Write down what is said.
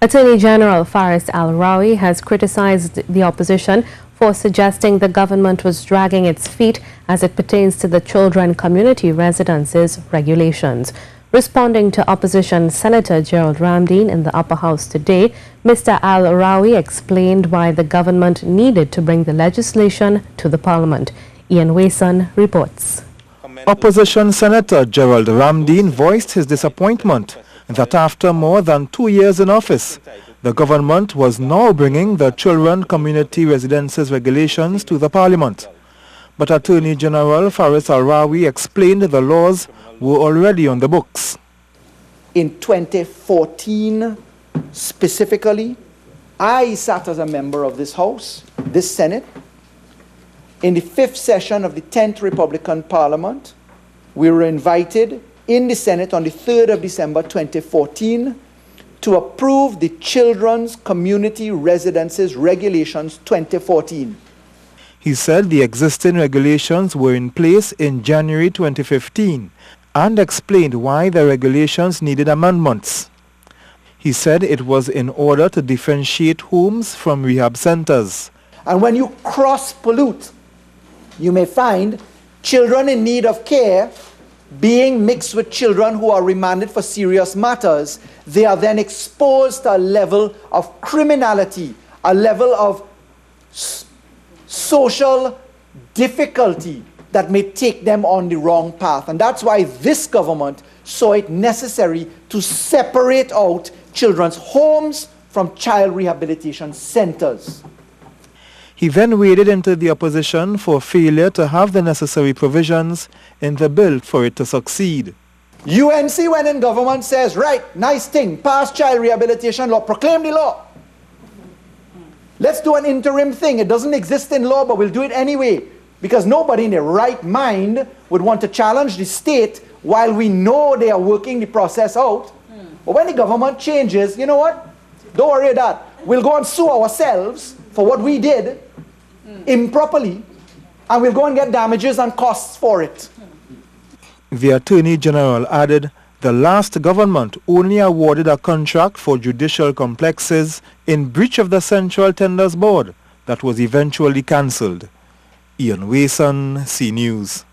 Attorney General Faris Al-Rawi has criticized the opposition for suggesting the government was dragging its feet as it pertains to the children community residences regulations. Responding to Opposition Senator Gerald Ramdeen in the Upper House today, Mr. Al-Rawi explained why the government needed to bring the legislation to the Parliament. Wason reports. Opposition Senator Gerald Ramdeen voiced his disappointment that after more than 2 years in office, the government was now bringing the children community residences regulations to the Parliament. But Attorney General Faris Al-Rawi explained the laws were already on the books. In 2014, specifically, I sat as a member of this House, this Senate. In the 5th session of the 10th Republican Parliament, we were invited in the Senate on the 3rd of December 2014 to approve the Children's Community Residences Regulations 2014. He said the existing regulations were in place in January 2015 and explained why the regulations needed amendments. He said it was in order to differentiate homes from rehab centers. And when you cross-pollute, you may find children in need of care being mixed with children who are remanded for serious matters. They are then exposed to a level of criminality, a level of social difficulty that may take them on the wrong path. And that's why this government saw it necessary to separate out children's homes from child rehabilitation centers. He then waded into the opposition for failure to have the necessary provisions in the bill for it to succeed. UNC, when in government, says, right, nice thing, pass child rehabilitation law, proclaim the law. Let's do an interim thing. It doesn't exist in law, but we'll do it anyway, because nobody in their right mind would want to challenge the state while we know they are working the process out. But when the government changes, you know what? Don't worry about that. We'll go and sue ourselves for what we did improperly, and we'll go and get damages and costs for it. The Attorney General added the last government only awarded a contract for judicial complexes in breach of the Central Tenders Board that was eventually cancelled. Wason, CNews.